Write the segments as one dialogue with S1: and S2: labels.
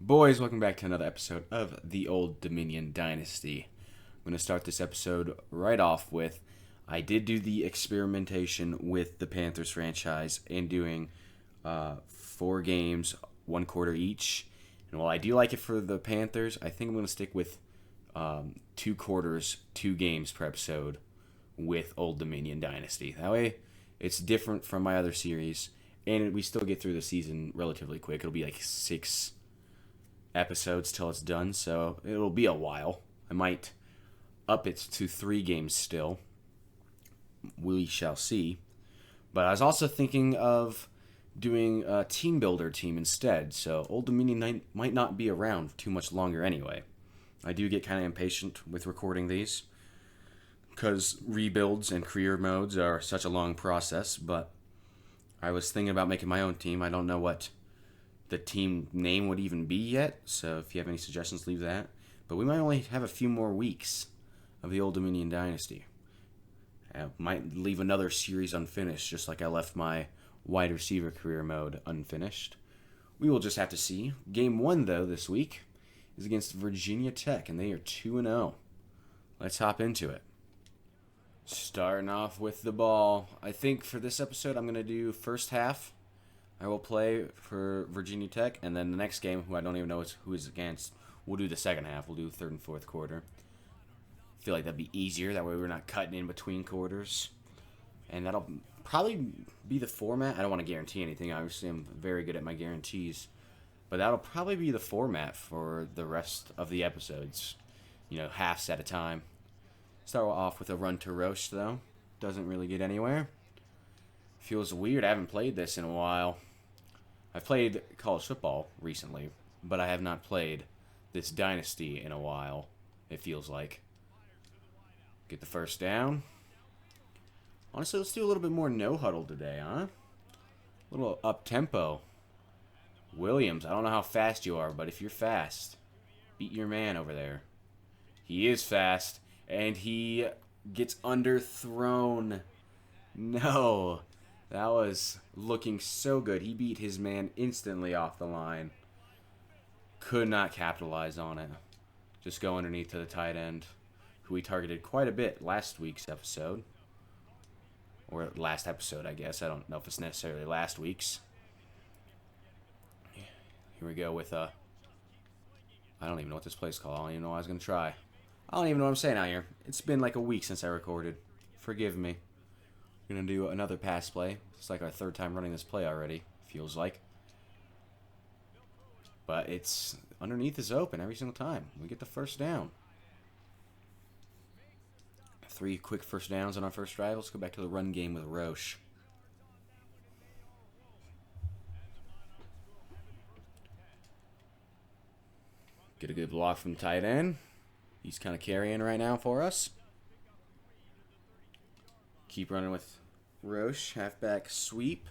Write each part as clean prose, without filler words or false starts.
S1: Boys, welcome back to another episode of the Old Dominion Dynasty. I'm going to start this episode right off with I did do the experimentation with the Panthers franchise and doing 4 games, 1 quarter each. And while I do like it for the Panthers, I think I'm going to stick with 2 quarters, 2 games per episode with Old Dominion Dynasty. That way, it's different from my other series, and we still get through the season relatively quick. It'll be like 6 episodes till it's done, so it'll be a while. I might up it to 3 games still. We shall see. But I was also thinking of doing a team builder team instead, so Old Dominion might not be around too much longer anyway. I do get kind of impatient with recording these because rebuilds and career modes are such a long process, but I was thinking about making my own team. I don't know what the team name would even be yet, so if you have any suggestions, leave that. But we might only have a few more weeks of the Old Dominion Dynasty. I might leave another series unfinished, just like I left my wide receiver career mode unfinished. We will just have to see. Game 1, though, this week is against Virginia Tech, and they are 2-0. Let's hop into it. Starting off with the ball. I think for this episode, I'm going to do first half. I will play for Virginia Tech, and then the next game, who I don't even know who is against, we'll do the second half. We'll do third and fourth quarter. I feel like that'd be easier. That way we're not cutting in between quarters. And that'll probably be the format. I don't want to guarantee anything. Obviously, I'm very good at my guarantees. But that'll probably be the format for the rest of the episodes. Halves at a time. Start off with a run to roast, though. Doesn't really get anywhere. Feels weird. I haven't played this in a while. I've played college football recently, but I have not played this Dynasty in a while, it feels like. Get the first down. Honestly, let's do a little bit more no-huddle today, huh? A little up-tempo. Williams, I don't know how fast you are, but if you're fast, beat your man over there. He is fast, and he gets underthrown. No. That was looking so good. He beat his man instantly off the line. Could not capitalize on it. Just go underneath to the tight end, who we targeted quite a bit last week's episode. Or last episode, I guess. I don't know if it's necessarily last week's. Here we go with I don't even know what this play's called. I don't even know what I was going to try. I don't even know what I'm saying out here. It's been like a week since I recorded. Forgive me. We're going to do another pass play. It's like our 3rd time running this play already, feels like. But it's underneath is open every single time. We get the first down. 3 quick first downs on our first drive. Let's go back to the run game with Roche. Get a good block from tight end. He's kind of carrying right now for us. Keep running with Roche, halfback sweep.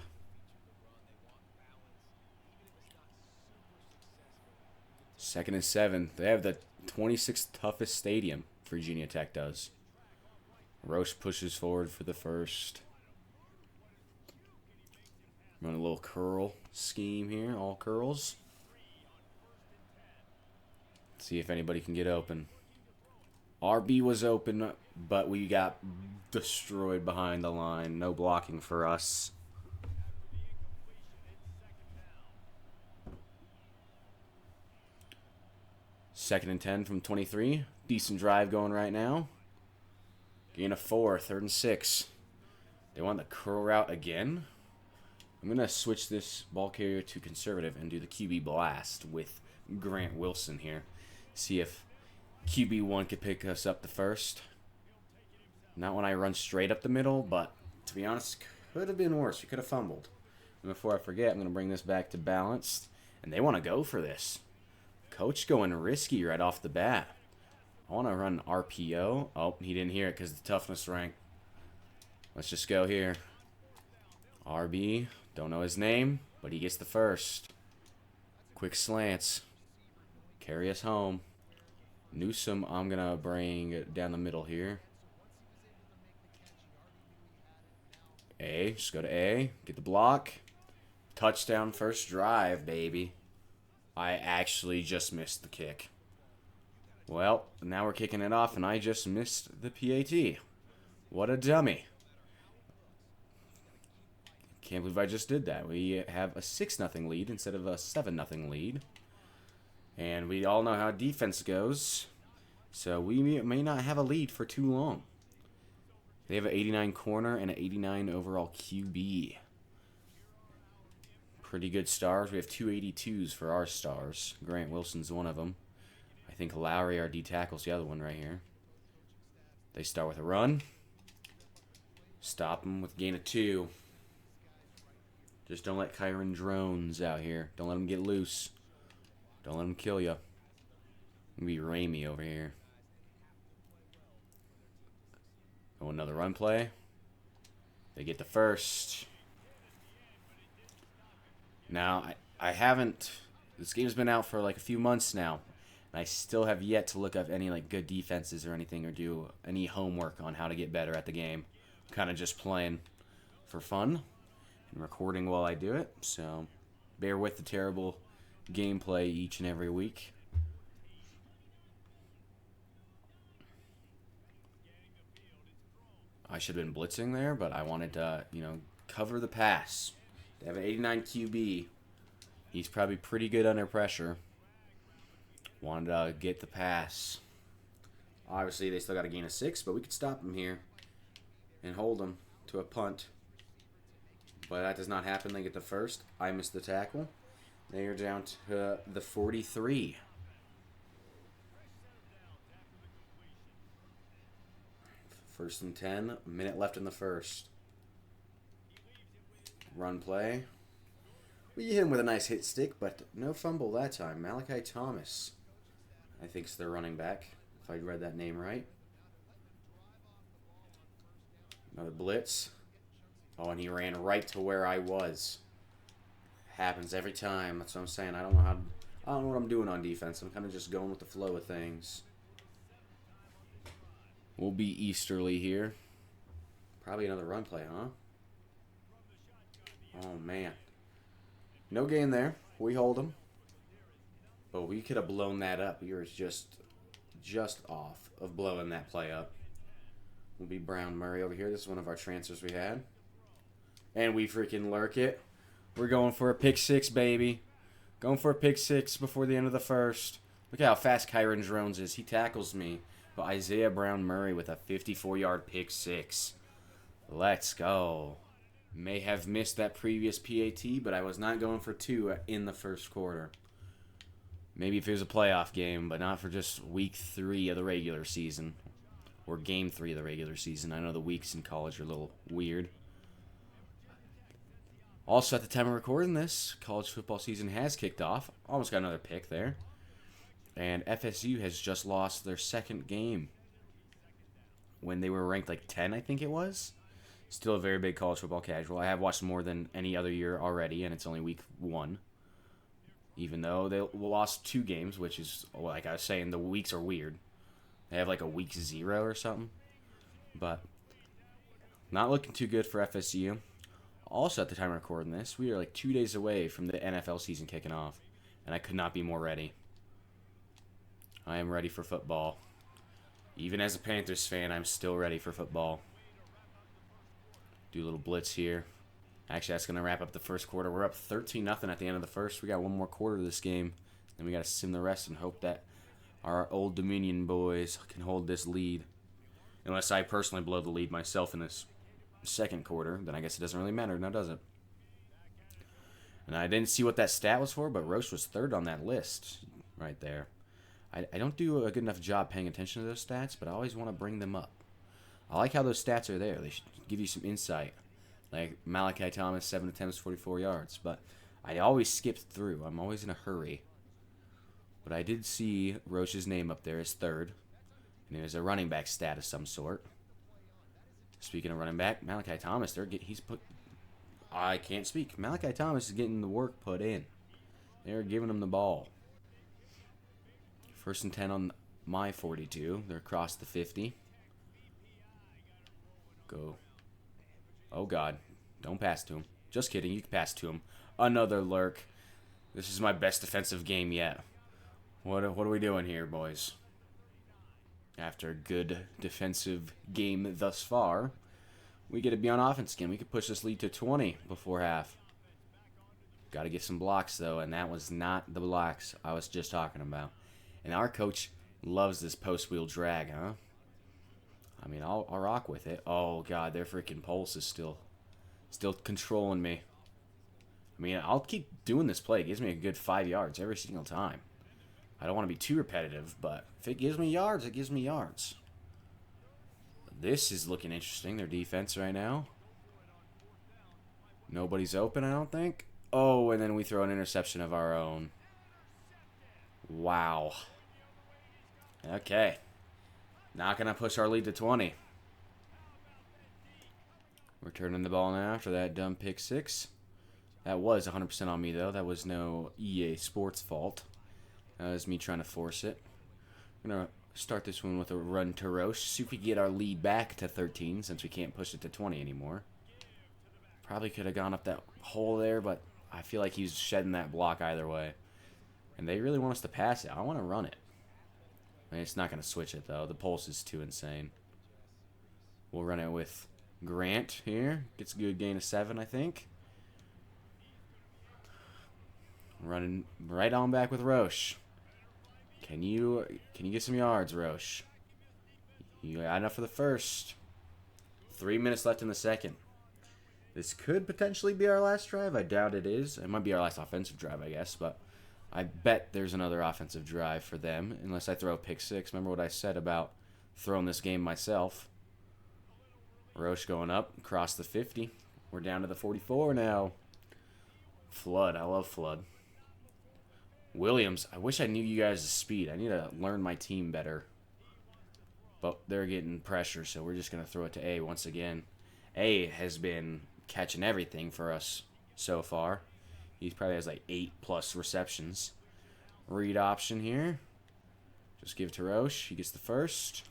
S1: Second and 7. They have the 26th toughest stadium, Virginia Tech does. Roche pushes forward for the first. Run a little curl scheme here, all curls. See if anybody can get open. RB was open, but we got destroyed behind the line. No blocking for us. Second and 10 from 23. Decent drive going right now. Gain of 4, 3rd and 6. They want the curl route again. I'm going to switch this ball carrier to conservative and do the QB blast with Grant Wilson here. See if QB1 could pick us up the first. Not when I run straight up the middle, but to be honest, could have been worse. We could have fumbled. And before I forget, I'm going to bring this back to balanced. And they want to go for this. Coach going risky right off the bat. I want to run RPO. Oh, he didn't hear it because of the toughness rank. Let's just go here. RB, don't know his name, but he gets the first. Quick slants. Carry us home. Newsom, I'm going to bring down the middle here. A, just go to A. Get the block. Touchdown first drive, baby. I actually just missed the kick. Well, now we're kicking it off, and I just missed the PAT. What a dummy. Can't believe I just did that. We have a 6-0 lead instead of a 7-0 lead. And we all know how defense goes. So we may not have a lead for too long. They have an 89 corner and an 89 overall QB. Pretty good stars. We have 282s for our stars. Grant Wilson's one of them. I think Lowry, our D tackle's the other one right here. They start with a run. Stop them with a gain of 2. Just don't let Kyron drones out here. Don't let him get loose. Don't let him kill you. Be Ramey over here. Oh, another run play. They get the first. Now, I haven't... This game's been out for like a few months now. And I still have yet to look up any like good defenses or anything or do any homework on how to get better at the game. I'm kind of just playing for fun and recording while I do it. So, bear with the terrible gameplay each and every week. I should have been blitzing there, but I wanted to, cover the pass. They have an 89 QB. He's probably pretty good under pressure. Wanted to get the pass. Obviously, they still got a gain of 6, but we could stop him here and hold him to a punt. But that does not happen. They get the first. I missed the tackle. They are down to the 43. First and 10. A minute left in the first. Run play. We hit him with a nice hit stick, but no fumble that time. Malachi Thomas, I think, is their running back, if I read that name right. Another blitz. Oh, and he ran right to where I was. Happens every time. That's what I'm saying. I don't know what I'm doing on defense. I'm kind of just going with the flow of things. We'll be Easterly here. Probably another run play, huh? Oh, man. No gain there. We hold them. But we could have blown that up. We were just off of blowing that play up. We'll be Brown Murray over here. This is one of our transfers we had. And we freaking lurk it. We're going for a pick 6, baby. Going for a pick 6 before the end of the first. Look at how fast Kyron Drones is. He tackles me. But Isaiah Brown Murray with a 54-yard pick 6. Let's go. May have missed that previous PAT, but I was not going for 2 in the first quarter. Maybe if it was a playoff game, but not for just week 3 of the regular season. Or game 3 of the regular season. I know the weeks in college are a little weird. Also, at the time of recording this, college football season has kicked off. Almost got another pick there. And FSU has just lost their second game. When they were ranked like 10, I think it was. Still a very big college football casual. I have watched more than any other year already, and it's only week 1. Even though they lost 2 games, which is, like I was saying, the weeks are weird. They have like a week 0 or something. But not looking too good for FSU. Also, at the time of recording this, we are like 2 days away from the NFL season kicking off. And I could not be more ready. I am ready for football. Even as a Panthers fan, I'm still ready for football. Do a little blitz here. Actually, that's going to wrap up the first quarter. We're up 13-0 at the end of the first. We got one more quarter of this game. Then we got to sim the rest and hope that our Old Dominion boys can hold this lead. Unless I personally blow the lead myself in this second quarter, then I guess it doesn't really matter now, does it? And I didn't see what that stat was for, but Roche was 3rd on that list right there. I don't do a good enough job paying attention to those stats, but I always want to bring them up. I like how those stats are there. They should give you some insight. Like Malachi Thomas, 7 attempts, 44 yards. But I always skip through. I'm always in a hurry. But I did see Roche's name up there as 3rd. And it was a running back stat of some sort. Speaking of running back, Malachi Thomas, he's put... I can't speak. Malachi Thomas is getting the work put in. They're giving him the ball. 1st and 10 on my 42. They're across the 50. Go. Oh, God. Don't pass to him. Just kidding. You can pass to him. Another lurk. This is my best defensive game yet. What are we doing here, boys? After a good defensive game thus far, we get to be on offense again. We could push this lead to 20 before half. Got to get some blocks, though, and that was not the blocks I was just talking about. And our coach loves this post-wheel drag, huh? I mean, I'll rock with it. Oh, God, their freaking pulse is still controlling me. I mean, I'll keep doing this play. It gives me a good 5 yards every single time. I don't want to be too repetitive, but if it gives me yards, it gives me yards. This is looking interesting, their defense right now. Nobody's open, I don't think. Oh, and then we throw an interception of our own. Wow. Okay. Not going to push our lead to 20. We're turning the ball now after that dumb pick six. That was 100% on me, though. That was no EA Sports fault. That was me trying to force it. We're going to start this one with a run to Roche. See if we can get our lead back to 13 since we can't push it to 20 anymore. Probably could have gone up that hole there, but I feel like he's shedding that block either way. And they really want us to pass it. I want to run it. I mean, it's not going to switch it, though. The pulse is too insane. We'll run it with Grant here. Gets a good gain of 7, I think. Running right on back with Roche. Can you get some yards, Roche? You got enough for the first. 3 minutes left in the second. This could potentially be our last drive. I doubt it is. It might be our last offensive drive, I guess, but I bet there's another offensive drive for them unless I throw a pick six. Remember what I said about throwing this game myself. Roche going up, across the 50. We're down to the 44 now. Flood. I love Flood. Williams. I wish I knew you guys' speed. I need to learn my team better. But they're getting pressure, so we're just going to throw it to A once again. A has been catching everything for us so far. He probably has like 8+ receptions. Read option here. Just give it to Roche. He gets the first.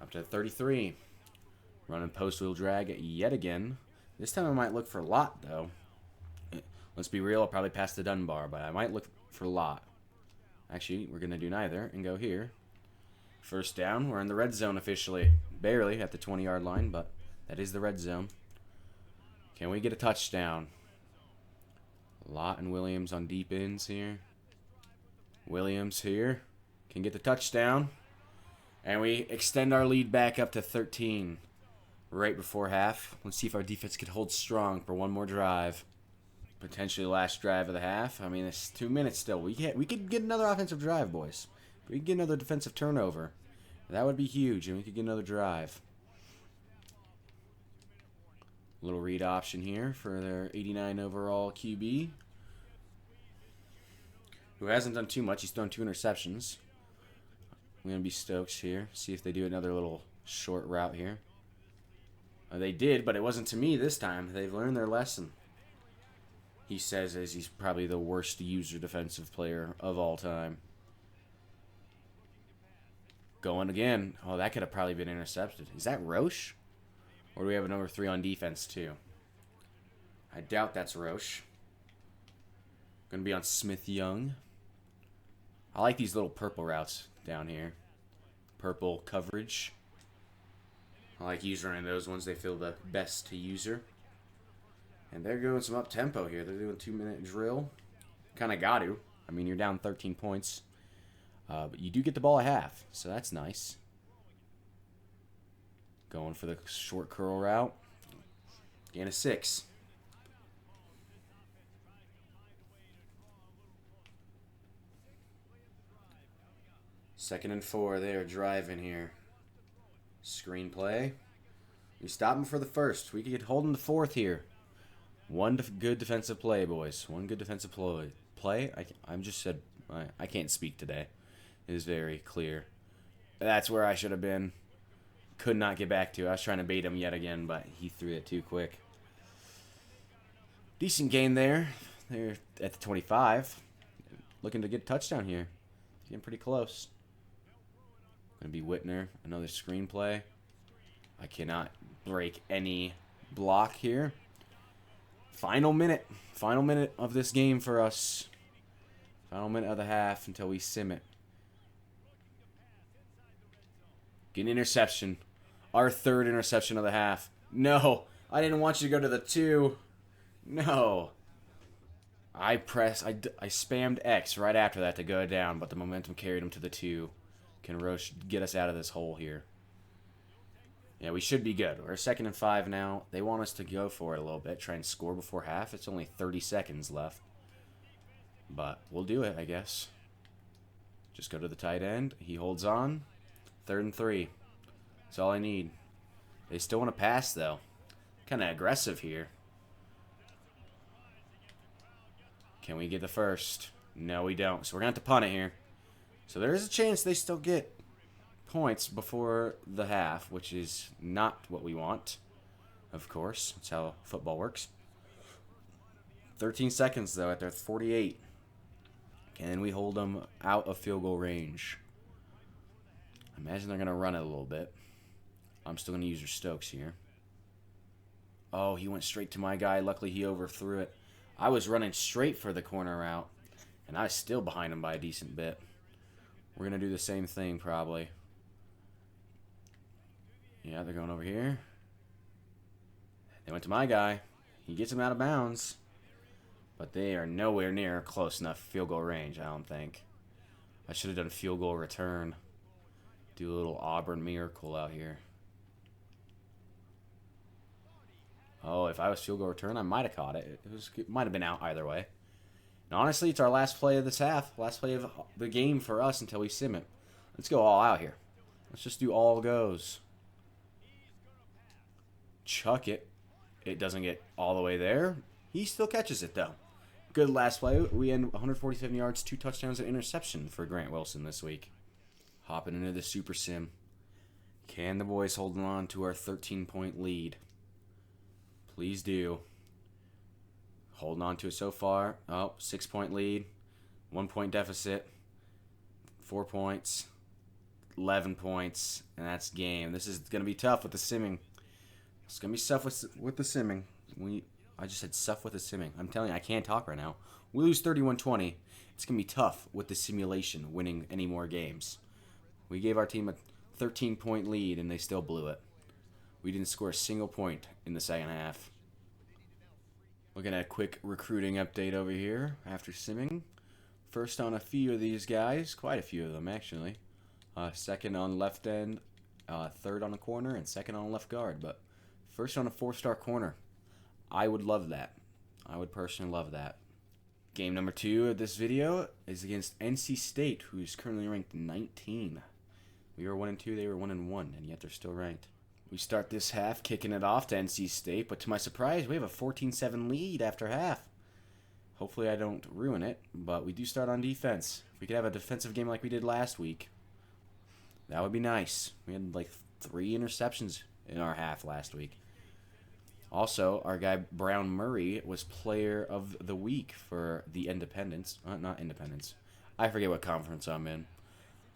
S1: Up to 33. Running post-wheel drag yet again. This time I might look for Lot, though. Let's be real, I'll probably pass the Dunbar, but I might look for Lot. Actually, we're going to do neither and go here. First down. We're in the red zone officially. Barely at the 20-yard line, but that is the red zone. Can we get a touchdown? Lott and Williams on deep ends here. Williams here. Can get the touchdown. And we extend our lead back up to 13 right before half. Let's see if our defense can hold strong for one more drive. Potentially last drive of the half. I mean, it's 2 minutes still. We could get another offensive drive, boys. We could get another defensive turnover. That would be huge, and we could get another drive. Little read option here for their 89 overall QB, who hasn't done too much. He's thrown 2 interceptions. I'm going to be Stokes here. See if they do another little short route here. They did, but it wasn't to me this time. They've learned their lesson. He says as he's probably the worst user defensive player of all time. Going again. Oh, that could have probably been intercepted. Is that Roche? Or do we have a number 3 on defense, too? I doubt that's Roche. Going to be on Smith Young. I like these little purple routes down here. Purple coverage. I like using those ones. They feel the best to user. And they're going some up-tempo here. They're doing a 2-minute drill. Kind of got to. I mean, you're down 13 points. But you do get the ball at half, so that's nice. Going for the short curl route. Gain of 6. Second and 4. They are driving here. Screenplay. We stop them for the first. We could hold them to 4th here. One good defensive play, boys. One good defensive play. I'm just said I can't speak today. It is very clear. That's where I should have been. Could not get back to. I was trying to bait him yet again, but he threw it too quick. Decent gain there. They're at the 25. Looking to get a touchdown here. Getting pretty close. Going to be Whitner. Another screenplay. I cannot break any block here. Final minute. Final minute of this game for us. Final minute of the half until we sim it. Get an interception. Our third interception of the half. No. I didn't want you to go to the 2. No. I spammed X right after that to go down, but the momentum carried him to the 2. Can Roche get us out of this hole here? Yeah, we should be good. We're 2nd and 5 now. They want us to go for it a little bit, try and score before half. It's only 30 seconds left. But we'll do it, I guess. Just go to the tight end. He holds on. 3rd and 3. That's all I need. They still want to pass, though. Kind of aggressive here. Can we get the first? No, we don't. So we're going to have to punt it here. So there is a chance they still get points before the half, which is not what we want. Of course. That's how football works. 13 seconds, though, at their 48. Can we hold them out of field goal range? I imagine they're going to run it a little bit. I'm still going to use your Stokes here. Oh, he went straight to my guy. Luckily, he overthrew it. I was running straight for the corner route, and I was still behind him by a decent bit. We're going to do the same thing, probably. Yeah, they're going over here. They went to my guy. He gets him out of bounds. But they are nowhere near close enough field goal range, I don't think. I should have done a field goal return. Do a little Auburn miracle out here. Oh, if I was field goal return, I might have caught it. It might have been out either way. And honestly, it's our last play of this half. Last play of the game for us until we sim it. Let's go all out here. Let's just do all goes. Chuck it. It doesn't get all the way there. He still catches it, though. Good last play. We end 147 yards, 2 touchdowns, and interception for Grant Wilson this week. Hopping into the Super Sim. Can the boys hold on to our 13-point lead? Please do. Holding on to it so far. Oh, 6-point lead. 1-point deficit. 4 points. 11 points. And that's game. This is going to be tough with the simming. It's going to be tough with the simming. I just said stuff with the simming. I'm telling you, I can't talk right now. We lose 31-20. It's going to be tough with the simulation winning any more games. We gave our team a 13-point lead, and they still blew it. We didn't score a single point in the second half. Looking at a quick recruiting update over here after simming. First on a few of these guys. Quite a few of them, actually. Second on left end. Third on the corner, and second on left guard. But first on a 4-star corner. I would love that. I would personally love that. Game number 2 of this video is against NC State, who is currently ranked 19. We were 1-2, they were 1-1, and yet they're still ranked. We start this half kicking it off to NC State, but to my surprise, we have a 14-7 lead after half. Hopefully I don't ruin it, but we do start on defense. If we could have a defensive game like we did last week, that would be nice. We had like 3 interceptions in our half last week. Also, our guy Brown Murray was player of the week for the Independents. Not Independents. I forget what conference I'm in.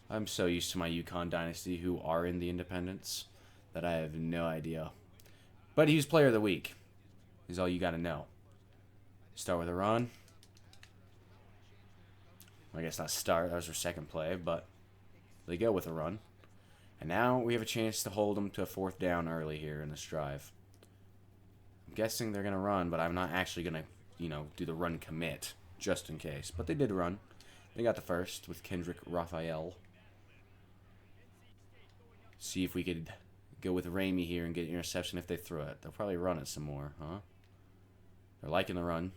S1: I'm so used to my UConn Dynasty who are in the Independents that I have no idea. But he was player of the week. Is all you got to know. Start with a run. I guess not start. That was our second play, but they go with a run. And now we have a chance to hold them to a 4th down early here in this drive. Guessing they're going to run, but I'm not actually going to, do the run commit, just in case. But they did run. They got the first with Kendrick Raphael. See if we could go with Ramey here and get an interception if they throw it. They'll probably run it some more, huh? They're liking the run.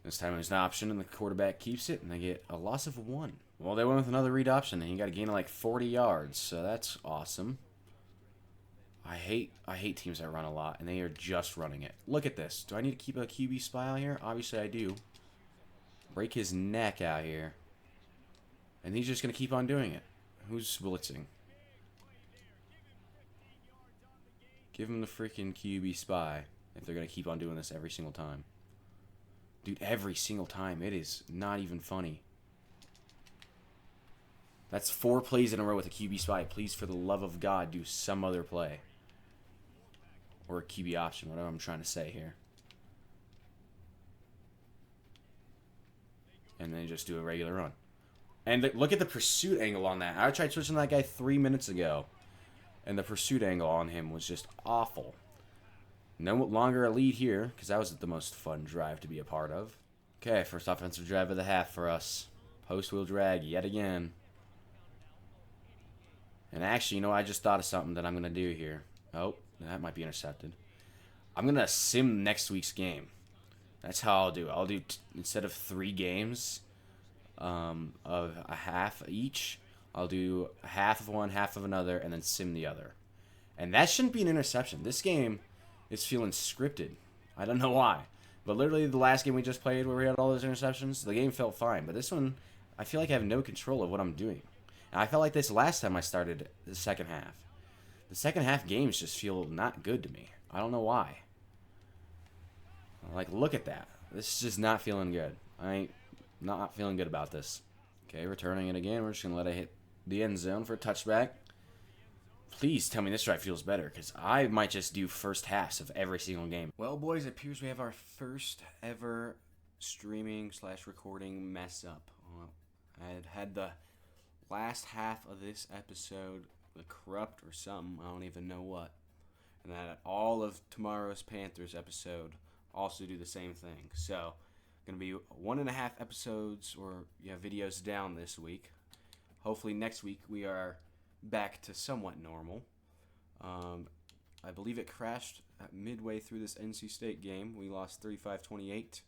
S1: This time there's an option, and the quarterback keeps it, and they get a loss of 1. Well, they went with another read option, and you got a gain of like 40 yards, so that's awesome. I hate teams that run a lot, and they are just running it. Look at this. Do I need to keep a QB spy out here? Obviously I do. Break his neck out here. And he's just going to keep on doing it. Who's blitzing? Give him the freaking QB spy if they're going to keep on doing this every single time. Dude, every single time. It is not even funny. That's 4 plays in a row with a QB spy. Please, for the love of God, do some other play. Or a QB option, whatever I'm trying to say here. and then just do a regular run. And look at the pursuit angle on that. I tried switching that guy 3 minutes ago, and the pursuit angle on him was just awful. No longer a lead here, because that was the most fun drive to be a part of. Okay, first offensive drive of the half for us. Post-wheel drag yet again. And actually, you know, I just thought of something that I'm going to do here. Oh, that might be intercepted. I'm going to sim next week's game. That's how I'll do it. I'll do, instead of 3 games of a half each, I'll do half of one, half of another, and then sim the other. And that shouldn't be an interception. This game is feeling scripted. I don't know why. But literally the last game we just played where we had all those interceptions, the game felt fine. But this one, I feel like I have no control of what I'm doing. And I felt like this last time I started the second half. The second half games just feel not good to me. I don't know why. Like, look at that. This is just not feeling good. I ain't not feeling good about this. Okay, returning it again. We're just going to let it hit the end zone for a touchback. Please tell me this drive feels better, because I might just do first halves of every single game. Well, boys, it appears we have our first ever streaming/recording mess up. I had the last half of this episode corrupt or something. I don't even know what. And that all of tomorrow's Panthers episode also do the same thing. So, going to be 1.5 episodes or videos down this week. Hopefully next week we are back to somewhat normal. I believe it crashed midway through this NC State game. We lost 35-28.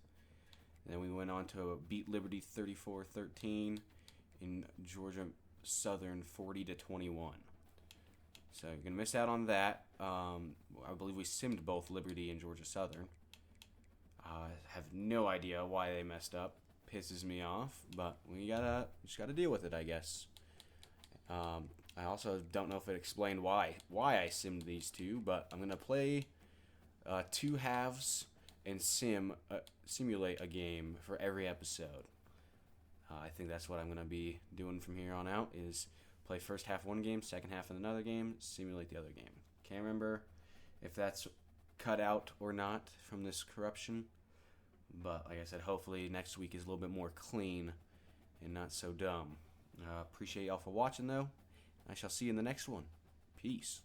S1: Then we went on to beat Liberty 34-13 in Georgia Southern 40-21. So you're going to miss out on that. I believe we simmed both Liberty and Georgia Southern. I have no idea why they messed up. Pisses me off, but we just gotta deal with it, I guess. I also don't know if it explained why I simmed these two, but I'm gonna play 2 halves and simulate a game for every episode. I think that's what I'm gonna be doing from here on out, is play first half one game, second half in another game, simulate the other game. Can't remember if that's cut out or not from this corruption, but like I said, hopefully next week is a little bit more clean and not so dumb. Appreciate y'all for watching, though. I shall see you in the next one. Peace.